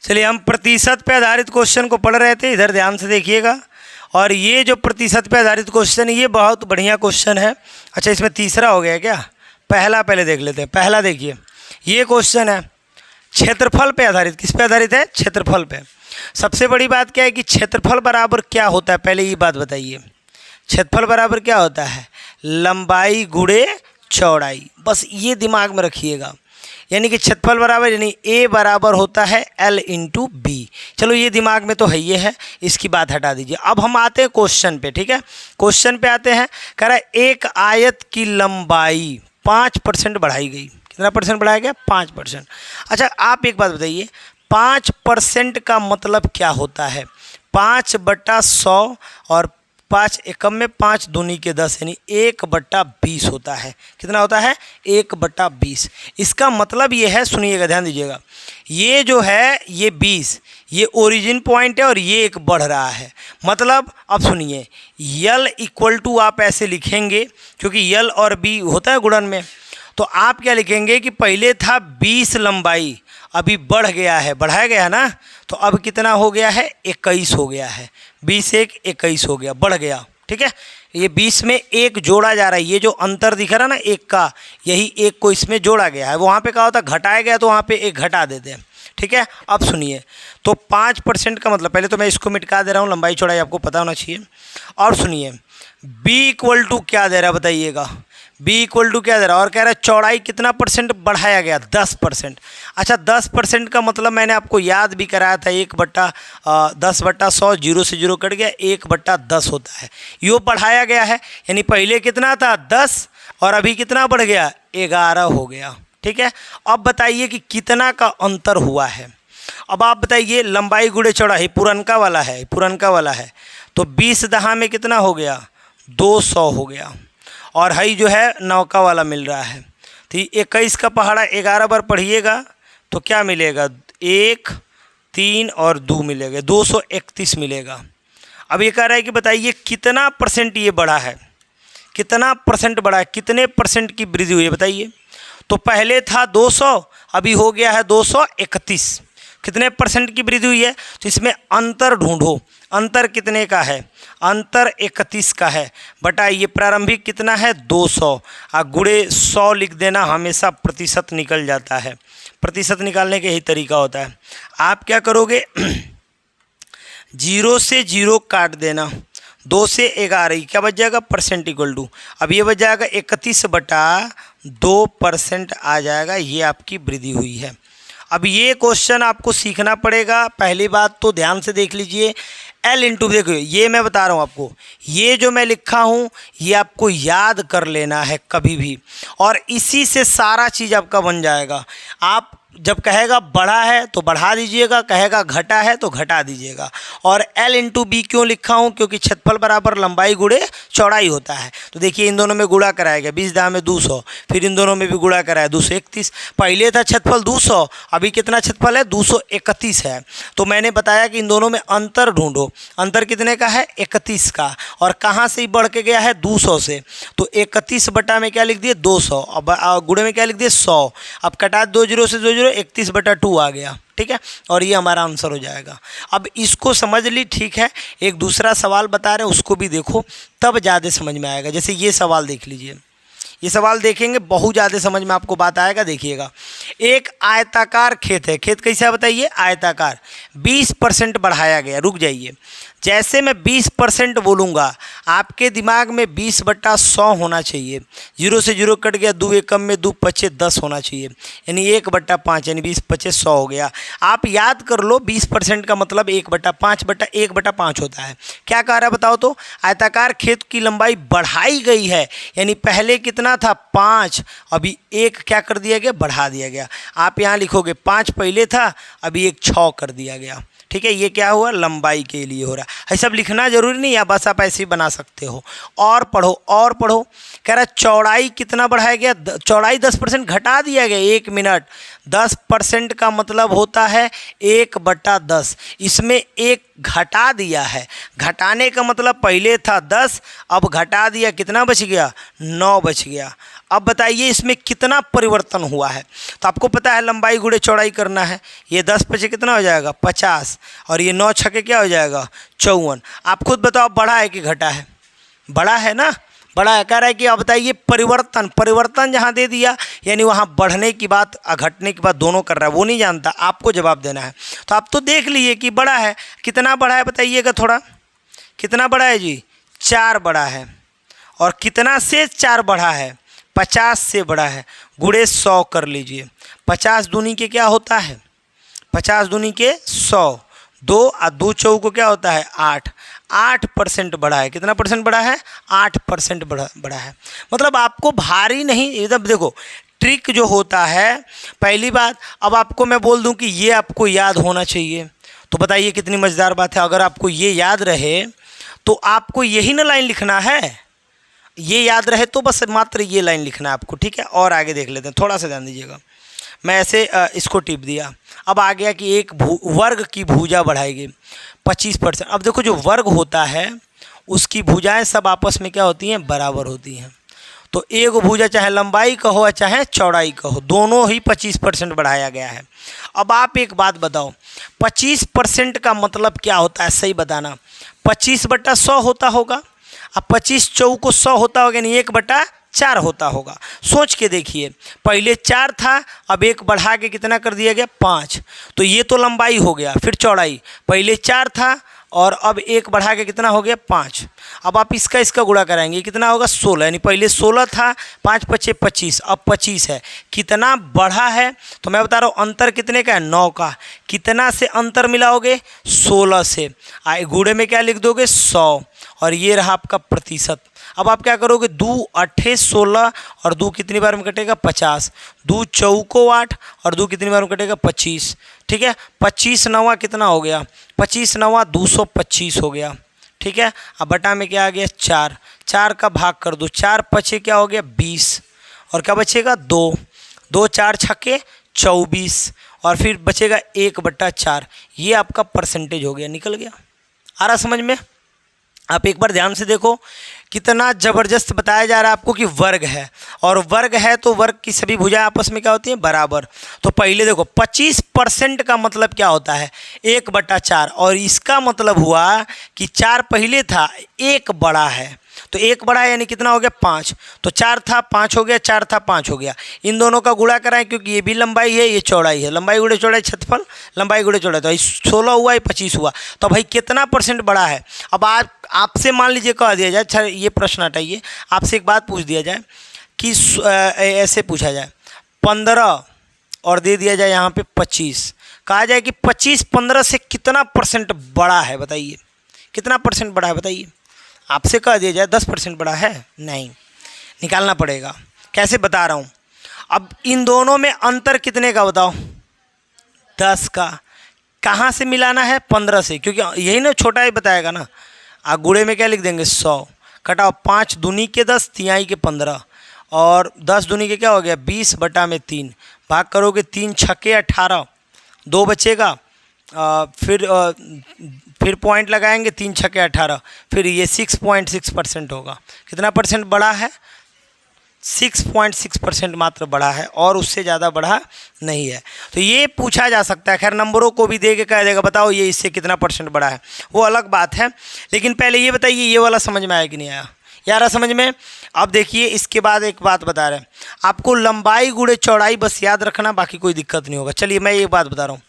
चलिए, हम प्रतिशत पे आधारित क्वेश्चन को पढ़ रहे थे, इधर ध्यान से देखिएगा। और ये जो प्रतिशत पे आधारित क्वेश्चन है ये बहुत बढ़िया क्वेश्चन है। अच्छा, इसमें तीसरा हो गया क्या? पहला पहले देख लेते हैं। पहला देखिए, ये क्वेश्चन है क्षेत्रफल पे आधारित। किस पे आधारित है? क्षेत्रफल पे। सबसे बड़ी बात क्या है कि क्षेत्रफल बराबर क्या होता है, पहले ये बात बताइए। क्षेत्रफल बराबर क्या होता है? लंबाई गुणे चौड़ाई। बस ये दिमाग में रखिएगा। यानी कि क्षेत्रफल बराबर यानी ए बराबर होता है एल इंटू बी। चलो, ये दिमाग में तो है, ये है, इसकी बात हटा दीजिए। अब हम आते हैं क्वेश्चन पे। ठीक है, क्वेश्चन पे आते हैं। कह रहा है एक आयत की लंबाई 5% बढ़ाई गई। कितना परसेंट बढ़ाया गया? 5%। अच्छा, आप एक बात बताइए, 5% का मतलब क्या होता है? 5/100 और 5 एकम में 5 दूनी के 10 यानी 1/20 होता है। कितना होता है? 1/20। इसका मतलब ये है, सुनिएगा, ध्यान दीजिएगा, ये जो है ये 20 ये ओरिजिन पॉइंट है और ये एक बढ़ रहा है। मतलब अब सुनिए, यल इक्वल टू आप ऐसे लिखेंगे, क्योंकि यल और बी होता है गुणन में। तो आप क्या लिखेंगे कि पहले था 20 लंबाई, अभी बढ़ गया है, बढ़ाया गया है ना, तो अब कितना हो गया है? 21 हो गया है। 20 1 21 हो गया, बढ़ गया। ठीक है, ये 20 में एक जोड़ा जा रहा है। ये जो अंतर दिख रहा है ना एक का, यही एक को इसमें जोड़ा गया है। वहाँ पे क्या होता है? घटाया गया, तो वहाँ पे एक घटा देते हैं। ठीक है, अब सुनिए, तो 5% का मतलब, पहले तो मैं इसको मिटा दे रहा हूँ, लंबाई चौड़ाई आपको पता होना चाहिए। और सुनिए, बी इक्वल टू क्या दे रहा है बताइएगा? बी इक्वल टू क्या दे रहा है? और कह रहा है चौड़ाई कितना परसेंट बढ़ाया गया? 10%। अच्छा, 10% का मतलब मैंने आपको याद भी कराया था, 1/10/100, 0 से 0 कट गया, 1/10 होता है। यो बढ़ाया गया है, यानी पहले कितना था? 10 और अभी कितना बढ़ गया? 11 हो गया। ठीक है, अब बताइए कि कितना का अंतर हुआ है। अब आप बताइए, लंबाई गुणे चौड़ाई पुरनका वाला है, पुरनका वाला है, तो 20 दहा में कितना हो गया? 200 हो गया। और हई जो है नौका वाला मिल रहा है, तो 21 का पहाड़ा 11 बार पढ़िएगा तो क्या मिलेगा? 1 3 और 2 मिलेगा, 231 मिलेगा। अब ये कह रहा है कि बताइए कितना परसेंट ये बढ़ा है, कितना परसेंट बढ़ा है, कितने परसेंट की वृद्धि हुई है बताइए। तो पहले था 200, अभी हो गया है 231। कितने परसेंट की वृद्धि हुई है? तो इसमें अंतर ढूंढो, अंतर कितने का है? अंतर 31 का है, बटा ये प्रारंभिक कितना है? 200, गुणे 100 लिख देना, हमेशा प्रतिशत निकल जाता है। प्रतिशत निकालने का यही तरीका होता है। आप क्या करोगे? 0 से 0 काट देना, 2 से 11, क्या बच जाएगा? परसेंट इक्वल टू, अब ये बच जाएगा 31/2% आ जाएगा। ये आपकी वृद्धि हुई है। अब ये क्वेश्चन आपको सीखना पड़ेगा। पहली बात तो ध्यान से देख लीजिए, एल इंटू, देखो ये मैं बता रहा हूँ आपको, ये जो मैं लिखा हूँ ये आपको याद कर लेना है कभी भी, और इसी से सारा चीज़ आपका बन जाएगा। आप जब कहेगा बढ़ा है तो बढ़ा दीजिएगा, कहेगा घटा है तो घटा दीजिएगा। और एल इंटू बी क्यों लिखा हूँ? क्योंकि क्षेत्रफल बराबर लंबाई गुणे चौड़ाई होता है। तो देखिए, इन दोनों में गुणा कराया गया, 20 दहा में 200, फिर इन दोनों में भी गुणा कराया 231। पहले था क्षेत्रफल 200, अभी कितना क्षेत्रफल है? 231 है। तो मैंने बताया कि इन दोनों में अंतर ढूंढो। अंतर कितने का है? 31 का। और कहाँ से बढ़ के गया है? 200 से। तो 31 बटा में क्या लिख दिए? 200, अब गुणे में क्या लिख दिए? 100। अब कटा 2 0 से 2 0, 31/2 आ गया। ठीक है, और ये हमारा आंसर हो जाएगा। अब इसको समझ ली, ठीक है। एक दूसरा सवाल बता रहे हैं, उसको भी देखो, तब ज़्यादा समझ में आएगा। जैसे ये सवाल देख लीजिए, ये सवाल देखेंगे बहुत ज़्यादा समझ में आपको बात आएगा। देखिएगा, एक आयताकार खेत है। खेत कैसा है बताइए? आयताकार। 20% बढ़ाया गया। रुक जाइए, जैसे मैं 20% बोलूँगा आपके दिमाग में 20/100 होना चाहिए। 0 से 0 कट गया, 2 एकम में 2 5 10 होना चाहिए, यानी 1/5 यानी 20 5 100 हो गया। आप याद कर लो, 20% का मतलब 1/5 होता है। क्या कह रहा है बताओ तो? आयताकार खेत की लंबाई बढ़ाई गई है, यानी पहले कितना था? 5, अभी 1 क्या कर दिया गया? बढ़ा दिया गया। आप यहाँ लिखोगे 5 पहले था, अभी 1 6 कर दिया गया। ठीक है, ये क्या हुआ? लंबाई के लिए हो रहा है। सब लिखना जरूरी नहीं है, बस आप ऐसे ही बना सकते हो। और पढ़ो, और पढ़ो। कह रहा चौड़ाई कितना बढ़ाया गया? चौड़ाई 10% घटा दिया गया। 1 मिनट, 10% का मतलब होता है 1/10। इसमें 1 घटा दिया है। घटाने का मतलब पहले था 10, अब घटा दिया, कितना बच गया? 9 बच गया। अब बताइए इसमें कितना परिवर्तन हुआ है। तो आपको पता है लंबाई गुणे चौड़ाई करना है। ये 10 पचे कितना हो जाएगा 50, और ये 9 छके क्या हो जाएगा 54। आप खुद बताओ बढ़ा है कि घटा है? बड़ा है ना, बड़ा है। कह रहा है कि अब बताइए परिवर्तन, परिवर्तन जहाँ दे दिया यानी वहाँ बढ़ने की बात घटने की बात दोनों कर रहा है, वो नहीं जानता, आपको जवाब देना है। तो आप तो देख लीजिए कि बड़ा है। कितना बड़ा है बताइएगा थोड़ा, कितना बड़ा है जी? 4 बड़ा है। और कितना से 4 बढ़ा है? 50 से बड़ा है। गुणे 100 कर लीजिए। 50 दूनी के क्या होता है? 50 दूनी के 100। 2 और 2 चौको क्या होता है 8। 8% बढ़ा है। कितना परसेंट बढ़ा है? 8% बढ़ा है। मतलब आपको भारी नहीं, एकदम देखो ट्रिक जो होता है। पहली बात, अब आपको मैं बोल दूं कि ये आपको याद होना चाहिए, तो बताइए कितनी मज़ेदार बात है। अगर आपको ये याद रहे तो आपको यही ना लाइन लिखना है, ये याद रहे तो बस मात्र ये लाइन लिखना है आपको, ठीक है। और आगे देख लेते हैं, थोड़ा सा ध्यान दीजिएगा। मैं ऐसे इसको टिप दिया, अब आ गया कि एक वर्ग की भुजा बढ़ाएगी 25%। अब देखो जो वर्ग होता है उसकी भुजाएं सब आपस में क्या होती हैं? बराबर होती हैं। तो एक भुजा चाहे लंबाई का हो चाहे चौड़ाई का हो, दोनों ही 25% बढ़ाया गया है। अब आप एक बात बताओ, 25% का मतलब क्या होता है? सही बताना। 25/100 होता होगा। अब 25 चौको 100 होता होगा, यानी 1/4 होता होगा। सोच के देखिए, पहले 4 था, अब 1 बढ़ा के कितना कर दिया गया 5। तो ये तो लंबाई हो गया। फिर चौड़ाई, पहले 4 था और अब 1 बढ़ा के कितना हो गया 5। अब आप इसका गुणा कराएंगे, कितना होगा 16, यानी पहले 16 था, 5 पचे 25, अब 25 है। कितना बढ़ा है? तो मैं बता रहा हूँ अंतर कितने का है? 9 का। कितना से अंतर मिलाओगे? 16 से। गुणे में क्या लिख दोगे? 100, और ये रहा आपका प्रतिशत। अब आप क्या करोगे? 2 8 16 और 2 कितनी बार में कटेगा 50। 2 चौको 8 और 2 कितनी बार में कटेगा 25, ठीक है। 25 9 कितना हो गया? 25 9 225 हो गया, ठीक है। अब बटा में क्या आ गया 4। 4 का भाग कर दो, 4 पचे क्या हो गया 20, और क्या बचेगा 2। 2 4 छक्के 24, और फिर बचेगा 1/4। ये आपका परसेंटेज हो गया, निकल गया। आ रहा समझ में? आप एक बार ध्यान से देखो, कितना ज़बरदस्त बताया जा रहा है आपको कि वर्ग है, और वर्ग है तो वर्ग की सभी भुजाएं आपस में क्या होती हैं? बराबर। तो पहले देखो 25% का मतलब क्या होता है? 1/4, और इसका मतलब हुआ कि 4 पहले था, 1 बड़ा है, तो 1 बड़ा है यानी कितना हो गया 5। तो 4 था 5 हो गया, 4 था 5 हो गया। इन दोनों का गुणा कराएं, क्योंकि ये भी लंबाई है ये चौड़ाई है। लंबाई गुणे चौड़ाई क्षेत्रफल, लंबाई गुणे चौड़ाई, तो 16 हुआ, ये 25 हुआ। तो भाई कितना परसेंट बड़ा है? अब आपसे मान लीजिए कह दिया जाए, अच्छा ये प्रश्न हटाइए, आपसे एक बात पूछ दिया जाए कि ऐसे पूछा जाए 15 और दे दिया जाए यहाँ पे 25, कहा जाए कि 25 15 से कितना परसेंट बड़ा है? बताइए कितना परसेंट बड़ा है? बताइए। आपसे कह दिया जाए 10% बड़ा है, नहीं, निकालना पड़ेगा। कैसे बता रहा हूँ, अब इन दोनों में अंतर कितने का बताओ? 10 का। कहाँ से मिलाना है? 15 से, क्योंकि यही ना छोटा ही बताएगा ना। गुणे में क्या लिख देंगे 100, कटाओ 5 दूनी के 10 तिहाई के 15, और 10 दूनी के क्या हो गया 20/3। भाग करोगे 3 छक्के 18, 2 बचेगा, फिर पॉइंट लगाएंगे 3 छक्के 18, फिर ये 6.6% होगा। कितना परसेंट बड़ा है? 6.6% मात्र बढ़ा है, और उससे ज़्यादा बढ़ा नहीं है। तो ये पूछा जा सकता है। खैर नंबरों को भी दे के कह देगा बताओ ये इससे कितना परसेंट बढ़ा है, वो अलग बात है। लेकिन पहले ये बताइए ये वाला समझ में आया कि नहीं आया? यार समझ में? अब देखिए इसके बाद एक बात बता रहे हैं आपको, लंबाई गुणे चौड़ाई बस याद रखना, बाकी कोई दिक्कत नहीं होगा। चलिए मैं एक बात बता रहा हूँ,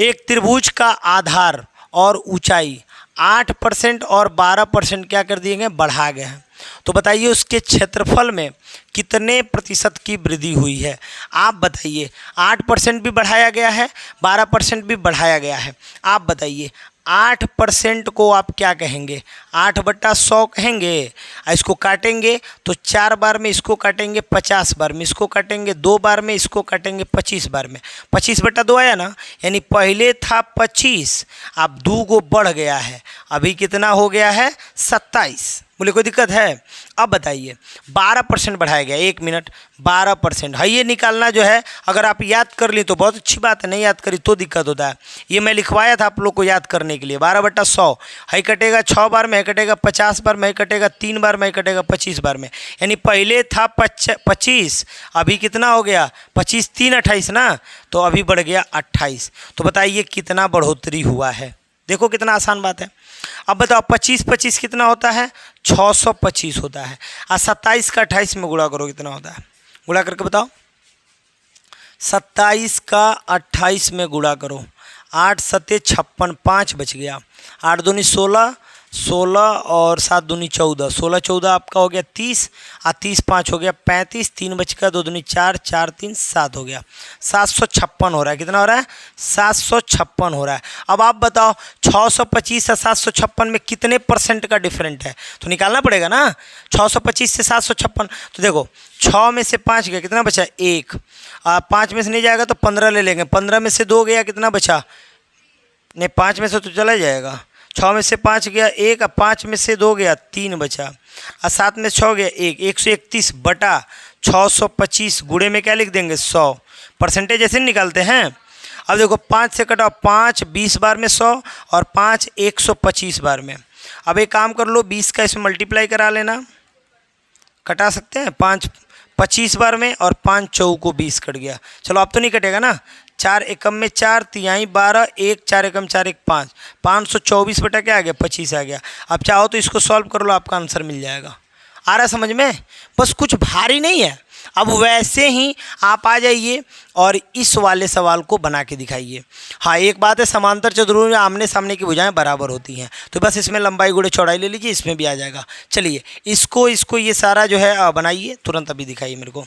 एक त्रिभुज का आधार और ऊंचाई 8% और 12% क्या कर दिए गए? बढ़ा गए हैं। तो बताइए उसके क्षेत्रफल में कितने प्रतिशत की वृद्धि हुई है? आप बताइए। 8% भी बढ़ाया गया है, 12% भी बढ़ाया गया है। आप बताइए 8% को आप क्या कहेंगे? 8/100 कहेंगे। इसको काटेंगे तो 4 बार में, इसको काटेंगे 50 बार में, इसको काटेंगे 2 बार में, इसको काटेंगे 25 बार में। 25/2 आया ना, यानी पहले था 25, अब 2 बढ़ गया है, अभी कितना हो गया है 27। बोले कोई दिक्कत है? अब बताइए 12% बढ़ाया गया, 1 मिनट 12% है। ये निकालना जो है अगर आप याद कर ली तो बहुत अच्छी बात है, नहीं याद करी तो दिक्कत होता है। ये मैं लिखवाया था आप लोग को याद करने के लिए। 12/100 है कटेगा 6 बार में, है कटेगा 50 बार में, है कटेगा 3 बार में, है कटेगा 25 बार में। यानी पहले था 25, अभी कितना हो गया 25 3 28 ना, तो अभी बढ़ गया 28। तो बताइए कितना बढ़ोतरी हुआ है। देखो कितना आसान बात है। अब बताओ 25 कितना होता है? 625 होता है। और 27 का 28 में गुणा करो कितना होता है? गुणा करके बताओ। 27 का 28 में गुणा करो। 8 सत्ते 56, 5 बच गया। 8 दूनी 16, 16 और 7 दूनी 14, 16 14 आपका हो गया 30, और 30 5 हो गया 35, 3 बच गया, 2 दूनी 4, 4 3 7 हो गया। 756 हो रहा है। कितना हो रहा है? 756 हो रहा है। अब आप बताओ 625 से 756 में कितने % का डिफरेंट है? तो निकालना पड़ेगा ना। 625 से 756, तो देखो 6 में से 5 गया, कितना बचा? 1। 5 में से नहीं जाएगा तो 15 ले लेंगे। 15 में से 2 गया, कितना बचा? नहीं 5 में से तो चला जाएगा। 6 में से 5 गया 1, 5 में से 2 गया 3 बचा, और 7 में 6 गया 1। 131 बटा 625 गुणे में क्या लिख देंगे? 100। परसेंटेज ऐसे निकालते हैं। अब देखो 5 से कटाओ, 5 20 बार में 100 और 5 125 बार में। अब एक काम कर लो, 20 का इसमें मल्टीप्लाई करा लेना, कटा सकते हैं। 5 25 बार में और 5 चौको 20 कट गया। चलो अब तो नहीं कटेगा ना। 4 एकम में 4, तिहाई 12, 1 4 एकम 4 1 5, 524 बटा क्या आ गया? 25 आ गया। अब चाहो तो इसको सॉल्व कर लो, आपका आंसर मिल जाएगा। आ रहा समझ में? बस कुछ भारी नहीं है। अब वैसे ही आप आ जाइए और इस वाले सवाल को बना के दिखाइए। हाँ एक बात है, समांतर चतुर्भुज में आमने सामने की भुजाएं बराबर होती हैं, तो बस इसमें लंबाई गुणे चौड़ाई ले लीजिए, इसमें भी आ जाएगा। चलिए इसको ये सारा जो है बनाइए, तुरंत अभी दिखाइए मेरे को।